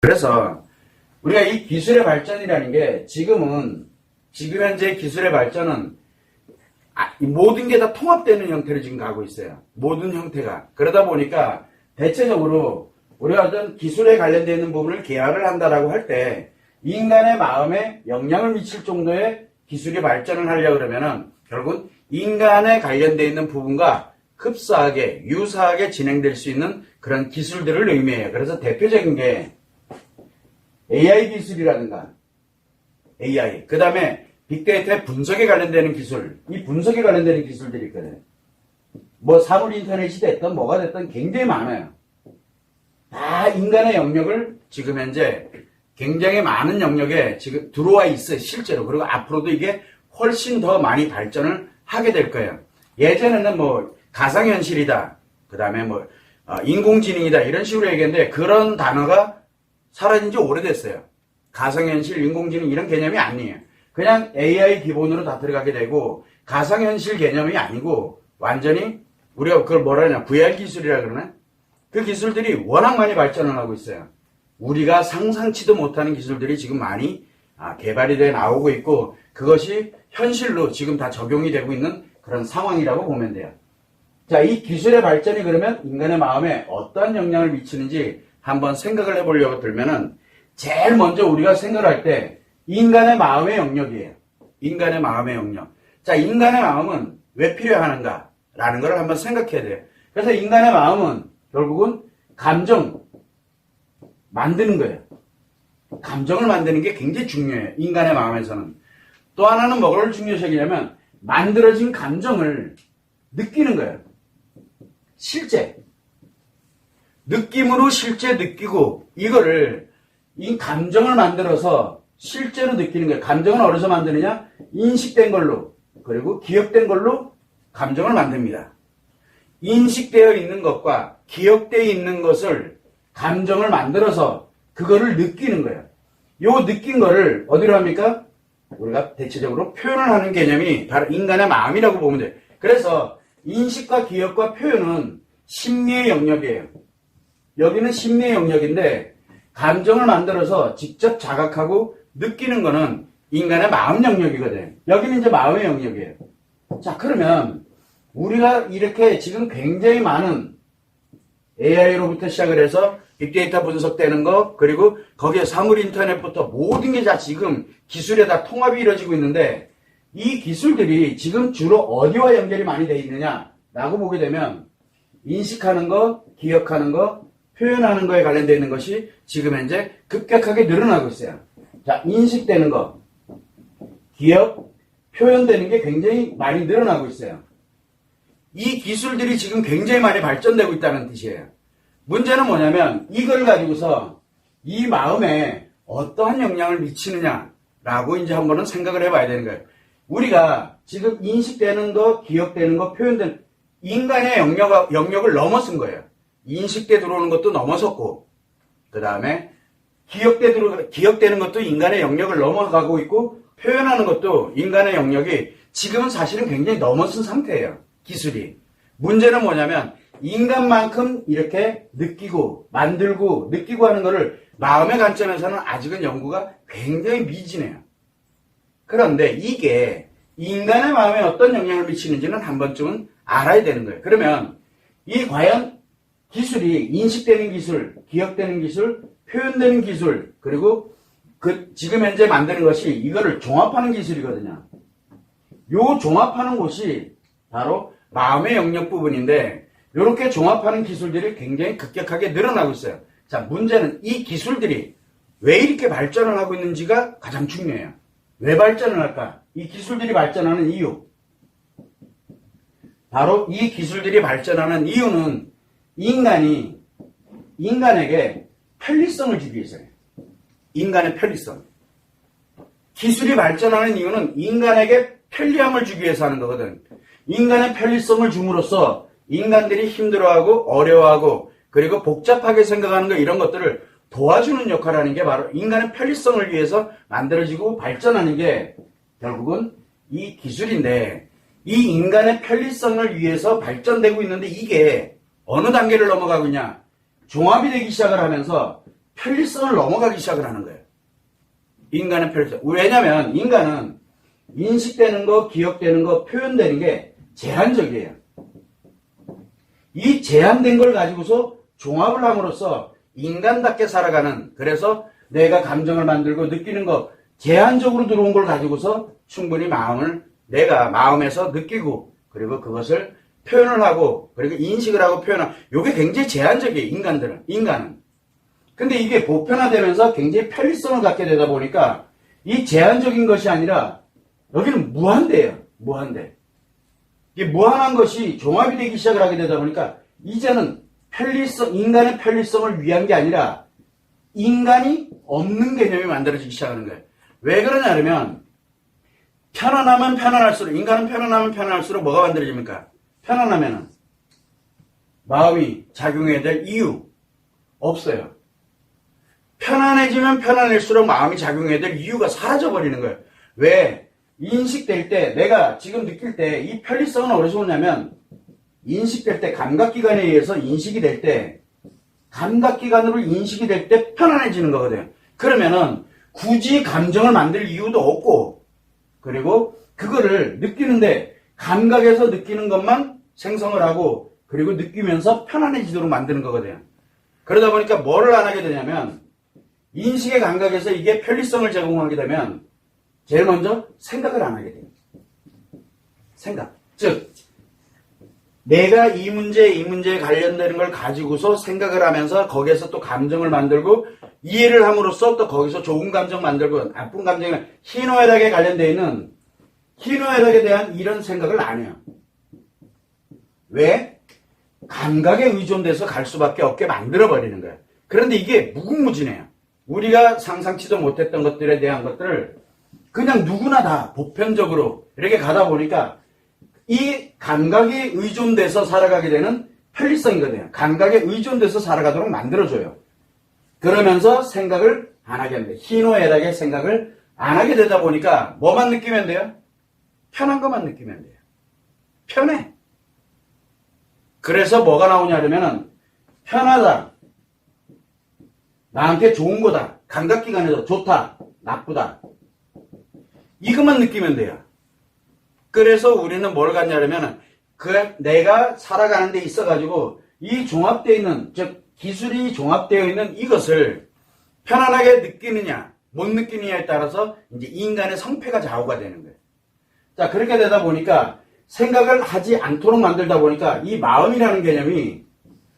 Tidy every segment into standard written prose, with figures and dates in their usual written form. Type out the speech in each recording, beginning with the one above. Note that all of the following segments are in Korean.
그래서 우리가 이 기술의 발전이라는 게 지금 현재 기술의 발전은 모든 게 다 통합되는 형태로 지금 가고 있어요. 모든 형태가. 그러다 보니까 대체적으로 우리가 어떤 기술에 관련되어 있는 부분을 계열을 한다라고 할 때 인간의 마음에 영향을 미칠 정도의 기술이 발전을 하려고 그러면은 결국은 인간에 관련되어 있는 부분과 흡사하게, 유사하게 진행될 수 있는 그런 기술들을 의미해요. 그래서 대표적인 게 AI 기술이라든가 AI, 그 다음에 빅데이터의 분석에 관련되는 기술, 이 분석에 관련되는 기술들이 있거든요. 뭐 사물 인터넷이 됐든 뭐가 됐든 굉장히 많아요. 다 인간의 영역을 지금 현재 굉장히 많은 영역에 지금 들어와 있어요. 실제로. 그리고 앞으로도 이게 훨씬 더 많이 발전을 하게 될 거예요. 예전에는 뭐 가상현실이다, 그 다음에 뭐 인공지능이다 이런 식으로 얘기했는데 그런 단어가 사라진 지 오래됐어요. 가상현실, 인공지능 이런 개념이 아니에요. 그냥 AI 기본으로 다 들어가게 되고 가상현실 개념이 아니고 완전히 우리가 그걸 뭐라 하냐, VR 기술이라 그러나? 그 기술들이 워낙 많이 발전을 하고 있어요. 우리가 상상치도 못하는 기술들이 지금 많이 개발이 돼 나오고 있고 그것이 현실로 지금 다 적용이 되고 있는 그런 상황이라고 보면 돼요. 자, 이 기술의 발전이 그러면 인간의 마음에 어떠한 영향을 미치는지 한번 생각을 해보려고 들면은 제일 먼저 우리가 생각할 때 인간의 마음의 영역이에요. 인간의 마음의 영역. 자, 인간의 마음은 왜 필요하는가? 라는 걸 한번 생각해야 돼요. 그래서 인간의 마음은 결국은 감정 만드는 거예요. 감정을 만드는 게 굉장히 중요해요. 인간의 마음에서는. 또 하나는 뭐를 중요시 여기냐면 만들어진 감정을 느끼는 거예요. 실제. 느낌으로 실제 느끼고 이거를 이 감정을 만들어서 실제로 느끼는 거예요. 감정은 어디서 만드느냐? 인식된 걸로 그리고 기억된 걸로 감정을 만듭니다. 인식되어 있는 것과 기억되어 있는 것을 감정을 만들어서 그거를 느끼는 거예요. 요 느낀 거를 어디로 합니까? 우리가 대체적으로 표현을 하는 개념이 바로 인간의 마음이라고 보면 돼요. 그래서 인식과 기억과 표현은 심리의 영역이에요. 여기는 심리의 영역인데 감정을 만들어서 직접 자각하고 느끼는 거는 인간의 마음 영역이거든요. 여기는 이제 마음의 영역이에요. 자, 그러면 우리가 이렇게 지금 굉장히 많은 AI로부터 시작을 해서 빅데이터 분석되는 거, 그리고 거기에 사물 인터넷부터 모든 게 다 지금 기술에 다 통합이 이루어지고 있는데 이 기술들이 지금 주로 어디와 연결이 많이 되어 있느냐라고 보게 되면 인식하는 거, 기억하는 거, 표현하는 거에 관련되어 있는 것이 지금 현재 급격하게 늘어나고 있어요. 자, 인식되는 거, 기억, 표현되는 게 굉장히 많이 늘어나고 있어요. 이 기술들이 지금 굉장히 많이 발전되고 있다는 뜻이에요. 문제는 뭐냐면 이걸 가지고서 이 마음에 어떠한 영향을 미치느냐라고 이제 한번은 생각을 해봐야 되는 거예요. 우리가 지금 인식되는 거, 기억되는 거, 표현되는 인간의 영역을 넘어선 거예요. 인식돼 들어오는 것도 넘어섰고 그 다음에 기억되는 것도 인간의 영역을 넘어가고 있고 표현하는 것도 인간의 영역이 지금은 사실은 굉장히 넘어선 상태예요. 기술이. 문제는 뭐냐면 인간만큼 이렇게 느끼고 만들고 느끼고 하는 거를 마음의 관점에서는 아직은 연구가 굉장히 미진해요. 그런데 이게 인간의 마음에 어떤 영향을 미치는지는 한 번쯤은 알아야 되는 거예요. 그러면 이 과연 기술이 인식되는 기술, 기억되는 기술, 표현되는 기술, 그리고 지금 현재 만드는 것이 이거를 종합하는 기술이거든요. 요 종합하는 곳이 바로 마음의 영역 부분인데 이렇게 종합하는 기술들이 굉장히 급격하게 늘어나고 있어요. 자, 문제는 이 기술들이 왜 이렇게 발전을 하고 있는지가 가장 중요해요. 왜 발전을 할까? 이 기술들이 발전하는 이유. 바로 이 기술들이 발전하는 이유는 인간에게 편리성을 주기 위해서예요. 인간의 편리성. 기술이 발전하는 이유는 인간에게 편리함을 주기 위해서 하는 거거든. 인간의 편리성을 줌으로써 인간들이 힘들어하고 어려워하고 그리고 복잡하게 생각하는 거 이런 것들을 도와주는 역할을 하는 게 바로 인간의 편리성을 위해서 만들어지고 발전하는 게 결국은 이 기술인데 이 인간의 편리성을 위해서 발전되고 있는데 이게 어느 단계를 넘어가고 있냐. 종합이 되기 시작을 하면서 편리성을 넘어가기 시작을 하는 거예요. 인간의 편리성. 왜냐면 인간은 인식되는 거, 기억되는 거, 표현되는 게 제한적이에요. 이 제한된 걸 가지고서 종합을 함으로써 인간답게 살아가는, 그래서 내가 감정을 만들고 느끼는 거, 제한적으로 들어온 걸 가지고서 충분히 내가 마음에서 느끼고, 그리고 그것을 표현을 하고, 그리고 인식을 하고 표현하고, 요게 굉장히 제한적이에요, 인간은. 근데 이게 보편화되면서 굉장히 편리성을 갖게 되다 보니까, 이 제한적인 것이 아니라, 여기는 무한대예요, 무한대. 이 무한한 것이 종합이 되기 시작을 하게 되다 보니까, 이제는 인간의 편리성을 위한 게 아니라, 인간이 없는 개념이 만들어지기 시작하는 거예요. 왜 그러냐면, 편안하면 편안할수록, 인간은 편안하면 편안할수록 뭐가 만들어집니까? 편안하면은 마음이 작용해야 될 이유 없어요. 편안해지면 편안할수록 마음이 작용해야 될 이유가 사라져버리는 거예요. 왜? 인식될 때, 내가 지금 느낄 때 이 편리성은 어디서 오냐면, 인식될 때, 감각기관에 의해서 인식이 될 때, 감각기관으로 인식이 될 때 편안해지는 거거든요. 그러면은 굳이 감정을 만들 이유도 없고, 그리고 그거를 느끼는데 감각에서 느끼는 것만 생성을 하고, 그리고 느끼면서 편안해지도록 만드는 거거든요. 그러다 보니까 뭐를 안 하게 되냐면, 인식의 감각에서 이게 편리성을 제공하게 되면 제일 먼저 생각을 안 하게 돼요. 생각. 즉, 내가 이 문제에 관련되는 걸 가지고서 생각을 하면서 거기에서 또 감정을 만들고 이해를 함으로써 또 거기서 좋은 감정 만들고 나쁜 감정을 희노애락에 관련되어 있는 희노애락에 대한 이런 생각을 안 해요. 왜? 감각에 의존돼서 갈 수밖에 없게 만들어버리는 거예요. 그런데 이게 무궁무진해요. 우리가 상상치도 못했던 것들에 대한 것들을 그냥 누구나 다 보편적으로 이렇게 가다 보니까 이 감각에 의존돼서 살아가게 되는 편리성이거든요. 감각에 의존돼서 살아가도록 만들어줘요. 그러면서 생각을 안 하게 합니다. 희노애락의 생각을 안 하게 되다 보니까 뭐만 느끼면 돼요? 편한 것만 느끼면 돼요. 편해. 그래서 뭐가 나오냐 그러면은 편하다. 나한테 좋은 거다. 감각기관에서 좋다. 나쁘다. 이것만 느끼면 돼요. 그래서 우리는 뭘 갖냐면 내가 살아가는 데 있어가지고 이 종합되어 있는, 즉 기술이 종합되어 있는 이것을 편안하게 느끼느냐 못 느끼느냐에 따라서 이제 인간의 성패가 좌우가 되는 거예요. 자, 그렇게 되다 보니까 생각을 하지 않도록 만들다 보니까 이 마음이라는 개념이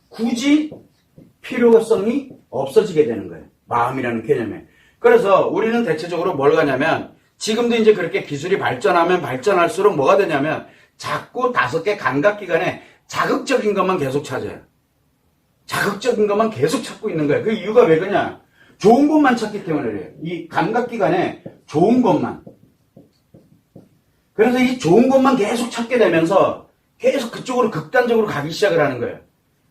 굳이 필요성이 없어지게 되는 거예요. 마음이라는 개념에. 그래서 우리는 대체적으로 뭘 가냐면 지금도 이제 그렇게 기술이 발전하면 발전할수록 뭐가 되냐면 자꾸 5개 감각기관에 자극적인 것만 계속 찾아요. 자극적인 것만 계속 찾고 있는 거예요. 그 이유가 왜 그러냐? 좋은 것만 찾기 때문에 그래요. 이 감각기관에 좋은 것만. 그래서 이 좋은 것만 계속 찾게 되면서 계속 그쪽으로 극단적으로 가기 시작을 하는 거예요.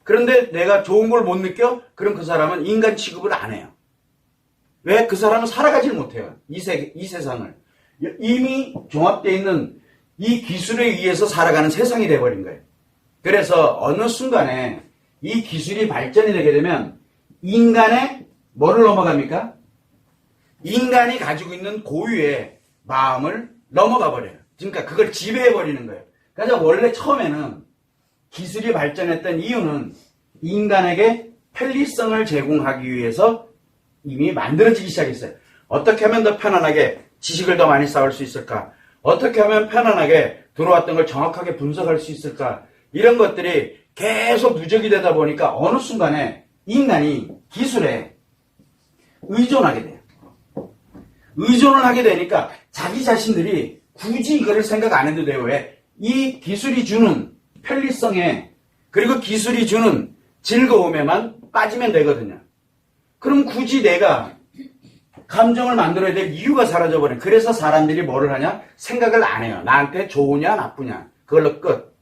그런데 내가 좋은 걸 못 느껴? 그럼 그 사람은 인간 취급을 안 해요. 왜? 그 사람은 살아가질 못해요. 이 세상을. 이미 종합되어 있는 이 기술에 의해서 살아가는 세상이 돼버린 거예요. 그래서 어느 순간에 이 기술이 발전이 되게 되면 인간의 뭐를 넘어갑니까? 인간이 가지고 있는 고유의 마음을 넘어가 버려요. 그러니까 그걸 지배해버리는 거예요. 그래서 원래 처음에는 기술이 발전했던 이유는 인간에게 편리성을 제공하기 위해서 이미 만들어지기 시작했어요. 어떻게 하면 더 편안하게 지식을 더 많이 쌓을 수 있을까? 어떻게 하면 편안하게 들어왔던 걸 정확하게 분석할 수 있을까? 이런 것들이 계속 누적이 되다 보니까 어느 순간에 인간이 기술에 의존하게 돼요. 의존을 하게 되니까 자기 자신들이 굳이 이거를 생각 안 해도 돼요. 왜? 이 기술이 주는 편리성에, 그리고 기술이 주는 즐거움에만 빠지면 되거든요. 그럼 굳이 내가 감정을 만들어야 될 이유가 사라져버려요. 그래서 사람들이 뭐를 하냐? 생각을 안 해요. 나한테 좋으냐 나쁘냐. 그걸로 끝.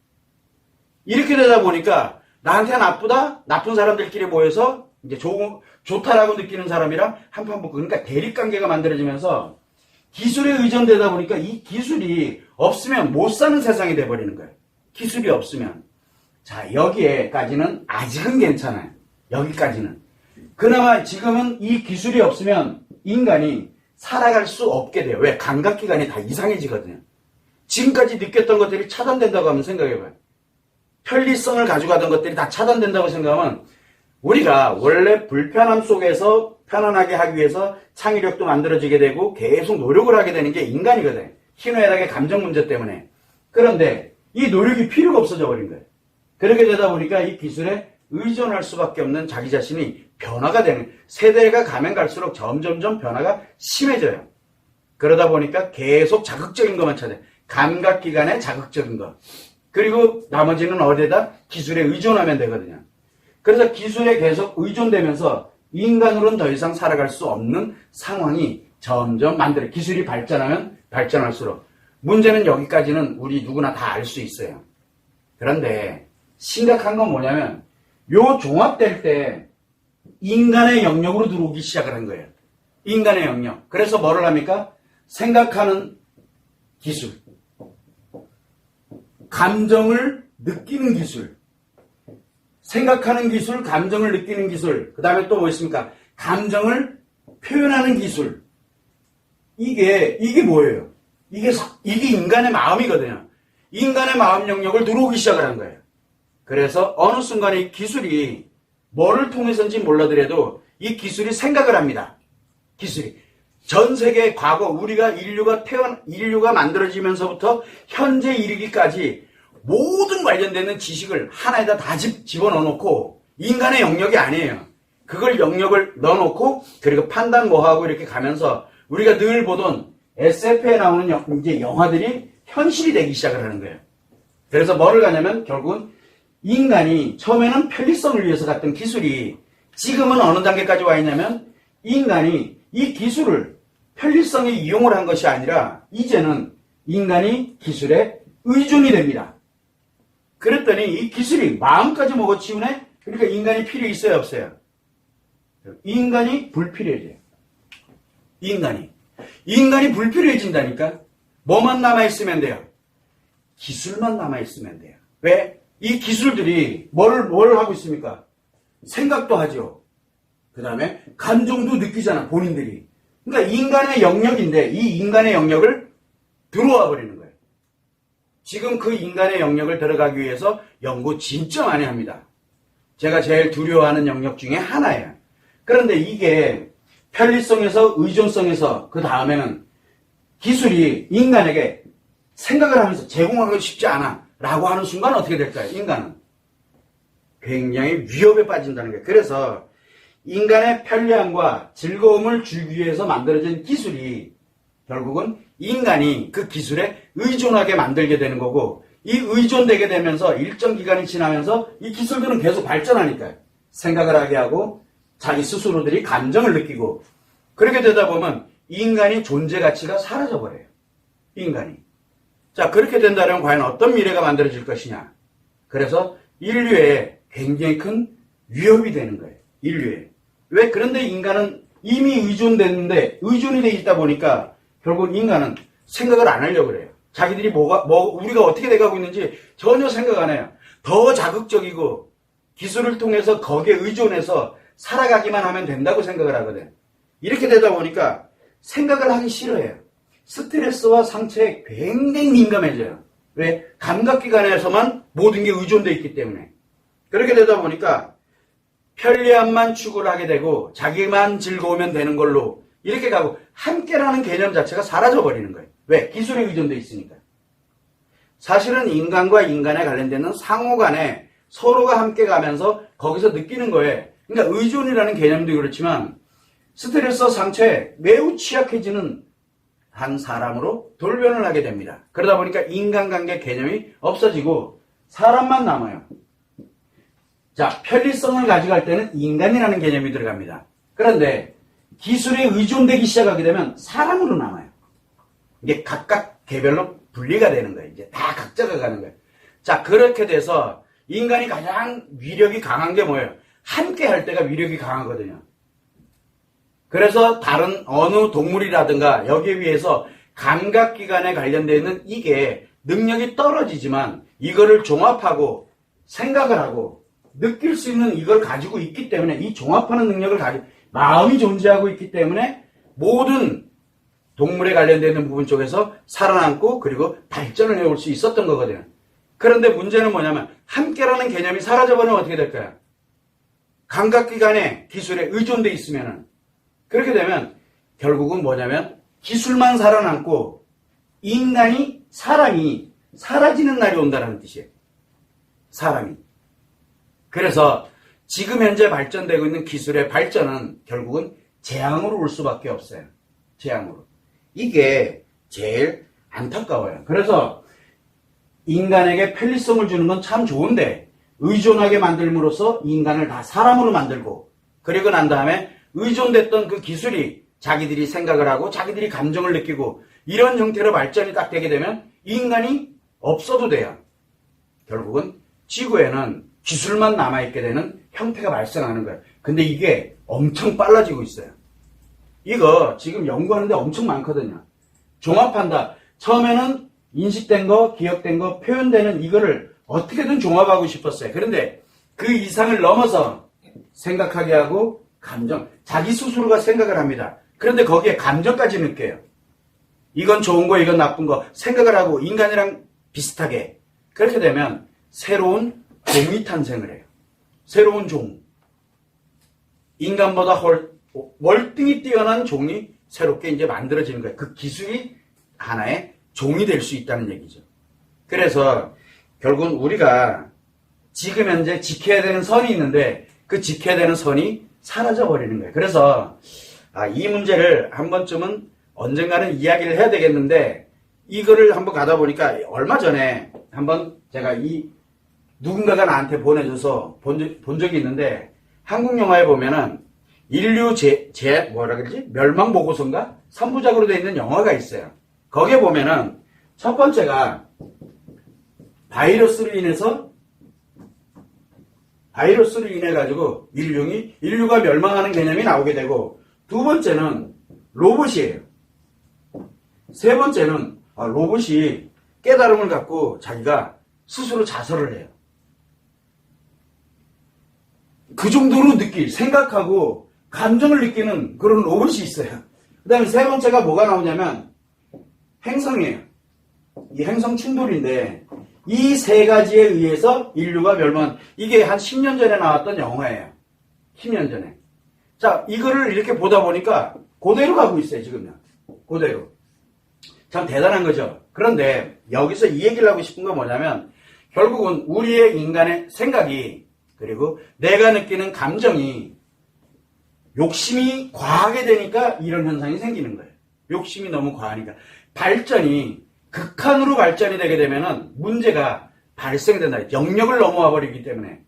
이렇게 되다 보니까 나한테 나쁘다? 나쁜 사람들끼리 모여서 이제 좋다라고 느끼는 사람이랑 한판 붙고, 그러니까 대립관계가 만들어지면서 기술에 의존되다 보니까 이 기술이 없으면 못 사는 세상이 돼버리는 거예요. 기술이 없으면. 자, 여기에까지는 아직은 괜찮아요. 여기까지는. 그나마 지금은 이 기술이 없으면 인간이 살아갈 수 없게 돼요. 왜? 감각기관이 다 이상해지거든요. 지금까지 느꼈던 것들이 차단된다고 하면 생각해봐요. 편리성을 가져가던 것들이 다 차단된다고 생각하면 우리가 원래 불편함 속에서 편안하게 하기 위해서 창의력도 만들어지게 되고 계속 노력을 하게 되는 게 인간이거든요. 희노애락의 감정 문제 때문에. 그런데 이 노력이 필요가 없어져 버린 거예요. 그렇게 되다 보니까 이 기술에 의존할 수밖에 없는 자기 자신이 변화가 되는, 세대가 가면 갈수록 점점점 변화가 심해져요. 그러다 보니까 계속 자극적인 것만 찾아요. 감각기관에 자극적인 것. 그리고 나머지는 어디에다? 기술에 의존하면 되거든요. 그래서 기술에 계속 의존되면서 인간으로는 더 이상 살아갈 수 없는 상황이 점점 만들어요. 기술이 발전하면 발전할수록. 문제는 여기까지는 우리 누구나 다 알 수 있어요. 그런데 심각한 건 뭐냐면 요 종합될 때 인간의 영역으로 들어오기 시작을 한 거예요. 인간의 영역. 그래서 뭐를 합니까? 생각하는 기술, 감정을 느끼는 기술, 생각하는 기술, 감정을 느끼는 기술, 그 다음에 또 뭐 있습니까? 감정을 표현하는 기술. 이게 뭐예요? 이게 인간의 마음이거든요. 인간의 마음 영역을 들어오기 시작을 한 거예요. 그래서 어느 순간에 이 기술이 뭐를 통해서인지 몰라더라도 이 기술이 생각을 합니다. 기술이. 전 세계 과거 우리가 인류가 만들어지면서부터 현재 이르기까지 모든 관련되는 지식을 하나에다 다 집어넣어 놓고 인간의 영역이 아니에요. 그걸 영역을 넣어놓고 그리고 판단 뭐하고 이렇게 가면서 우리가 늘 보던 SF에 나오는 이제 영화들이 현실이 되기 시작을 하는 거예요. 그래서 뭐를 가냐면 결국은 인간이 처음에는 편리성을 위해서 갔던 기술이 지금은 어느 단계까지 와 있냐면 인간이 이 기술을 편리성에 이용을 한 것이 아니라 이제는 인간이 기술에 의존이 됩니다. 그랬더니 이 기술이 마음까지 먹어치우네? 그러니까 인간이 필요 있어요, 없어요? 인간이 불필요해져요. 인간이 불필요해진다니까? 뭐만 남아있으면 돼요? 기술만 남아있으면 돼요. 왜? 이 기술들이 뭘 하고 있습니까? 생각도 하죠. 그 다음에 감정도 느끼잖아, 본인들이. 그러니까 인간의 영역인데 이 인간의 영역을 들어와 버리는 거예요. 지금 그 인간의 영역을 들어가기 위해서 연구 진짜 많이 합니다. 제가 제일 두려워하는 영역 중에 하나예요. 그런데 이게 편리성에서 의존성에서 그 다음에는 기술이 인간에게 생각을 하면서 제공하기 쉽지 않아 라고 하는 순간 어떻게 될까요? 인간은 굉장히 위협에 빠진다는 거예요. 그래서 인간의 편리함과 즐거움을 주기 위해서 만들어진 기술이 결국은 인간이 그 기술에 의존하게 만들게 되는 거고 이 의존되게 되면서 일정 기간이 지나면서 이 기술들은 계속 발전하니까요. 생각을 하게 하고 자기 스스로들이 감정을 느끼고 그렇게 되다 보면 인간이 존재 가치가 사라져 버려요. 인간이. 자, 그렇게 된다면 과연 어떤 미래가 만들어질 것이냐. 그래서 인류에 굉장히 큰 위협이 되는 거예요. 인류에. 왜? 그런데 인간은 이미 의존됐는데 의존이 돼 있다 보니까 결국 인간은 생각을 안 하려고 그래요. 자기들이 우리가 어떻게 돼가고 있는지 전혀 생각 안 해요. 더 자극적이고 기술을 통해서 거기에 의존해서 살아가기만 하면 된다고 생각을 하거든. 이렇게 되다 보니까 생각을 하기 싫어해요. 스트레스와 상처에 굉장히 민감해져요. 왜? 감각기관에서만 모든 게 의존되어 있기 때문에. 그렇게 되다 보니까 편리함만 추구를 하게 되고 자기만 즐거우면 되는 걸로 이렇게 가고 함께라는 개념 자체가 사라져버리는 거예요. 왜? 기술에 의존되어 있으니까. 사실은 인간과 인간에 관련되는 상호 간에 서로가 함께 가면서 거기서 느끼는 거예요. 그러니까 의존이라는 개념도 그렇지만 스트레스와 상처에 매우 취약해지는 한 사람으로 돌변을 하게 됩니다. 그러다 보니까 인간관계 개념이 없어지고 사람만 남아요. 자, 편리성을 가져갈 때는 인간이라는 개념이 들어갑니다. 그런데 기술에 의존되기 시작하게 되면 사람으로 남아요. 이게 각각 개별로 분리가 되는 거예요. 이제 다 각자가 가는 거예요. 자, 그렇게 돼서 인간이 가장 위력이 강한 게 뭐예요? 함께 할 때가 위력이 강하거든요. 그래서 다른 어느 동물이라든가 여기에 비해서 감각기관에 관련되어 있는 이게 능력이 떨어지지만 이거를 종합하고 생각을 하고 느낄 수 있는 이걸 가지고 있기 때문에 이 종합하는 능력을 가지고 마음이 존재하고 있기 때문에 모든 동물에 관련되는 부분 쪽에서 살아남고 그리고 발전을 해올 수 있었던 거거든요. 그런데 문제는 뭐냐면 함께라는 개념이 사라져버리면 어떻게 될까요? 감각기관의 기술에 의존돼 있으면은 그렇게 되면 결국은 뭐냐면 기술만 살아남고 인간이 사람이 사라지는 날이 온다는 뜻이에요. 사람이. 그래서 지금 현재 발전되고 있는 기술의 발전은 결국은 재앙으로 올 수밖에 없어요. 재앙으로. 이게 제일 안타까워요. 그래서 인간에게 편리성을 주는 건 참 좋은데 의존하게 만들므로써 인간을 다 사람으로 만들고 그리고 난 다음에 의존됐던 그 기술이 자기들이 생각을 하고 자기들이 감정을 느끼고 이런 형태로 발전이 딱 되게 되면 인간이 없어도 돼요. 결국은 지구에는 기술만 남아있게 되는 형태가 발생하는 거예요. 근데 이게 엄청 빨라지고 있어요. 이거 지금 연구하는데 엄청 많거든요. 종합한다. 처음에는 인식된 거, 기억된 거, 표현되는 이거를 어떻게든 종합하고 싶었어요. 그런데 그 이상을 넘어서 생각하게 하고 감정, 자기 스스로가 생각을 합니다. 그런데 거기에 감정까지 느껴요. 이건 좋은 거, 이건 나쁜 거 생각을 하고 인간이랑 비슷하게 그렇게 되면 새로운 종이 탄생을 해요. 새로운 종. 인간보다 월등히 뛰어난 종이 새롭게 이제 만들어지는 거예요. 그 기술이 하나의 종이 될 수 있다는 얘기죠. 그래서 결국은 우리가 지금 현재 지켜야 되는 선이 있는데 그 지켜야 되는 선이 사라져 버리는 거예요. 그래서 이 문제를 한 번쯤은 언젠가는 이야기를 해야 되겠는데 이거를 한번 가다 보니까 얼마 전에 한번 제가 누군가가 나한테 보내줘서 본 적이 있는데 한국 영화에 보면은 인류 뭐라 그러지? 멸망 보고서인가? 3부작으로 되어 있는 영화가 있어요. 거기에 보면은 첫 번째가 바이러스를 인해 가지고 인류가 멸망하는 개념이 나오게 되고 두 번째는 로봇이에요. 세 번째는 로봇이 깨달음을 갖고 자기가 스스로 자설을 해요. 그 정도로 생각하고 감정을 느끼는 그런 로봇이 있어요. 그 다음에 세 번째가 뭐가 나오냐면 행성이에요. 이 행성 충돌인데 이 세 가지에 의해서 인류가 이게 한 10년 전에 나왔던 영화예요. 10년 전에. 자, 이거를 이렇게 보다 보니까 그대로 가고 있어요, 지금요. 그대로. 참 대단한 거죠. 그런데 여기서 이 얘기를 하고 싶은 건 뭐냐면 결국은 우리의 인간의 생각이 그리고 내가 느끼는 감정이 욕심이 과하게 되니까 이런 현상이 생기는 거예요. 욕심이 너무 과하니까. 발전이 극한으로 발전이 되게 되면은 문제가 발생된다. 영역을 넘어와 버리기 때문에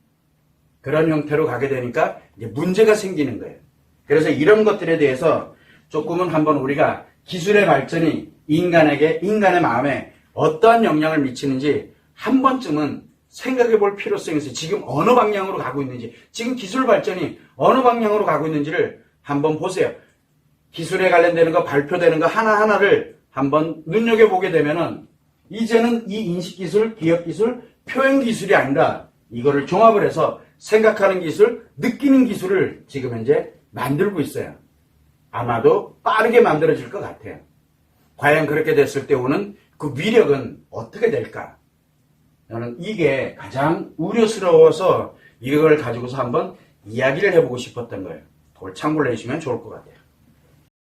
그런 형태로 가게 되니까 이제 문제가 생기는 거예요. 그래서 이런 것들에 대해서 조금은 한번 우리가 기술의 발전이 인간의 마음에 어떠한 영향을 미치는지 한 번쯤은 생각해 볼 필요성이 있어요. 지금 어느 방향으로 가고 있는지, 지금 기술 발전이 어느 방향으로 가고 있는지를 한번 보세요. 기술에 관련되는 거, 발표되는 거 하나하나를 한번 눈여겨보게 되면은 이제는 이 인식기술, 기억기술, 표현기술이 아니라 이거를 종합을 해서 생각하는 기술, 느끼는 기술을 지금 현재 만들고 있어요. 아마도 빠르게 만들어질 것 같아요. 과연 그렇게 됐을 때 오는 그 위력은 어떻게 될까? 저는 이게 가장 우려스러워서 이걸 가지고서 한번 이야기를 해보고 싶었던 거예요. 그걸 참고를 해주시면 좋을 것 같아요.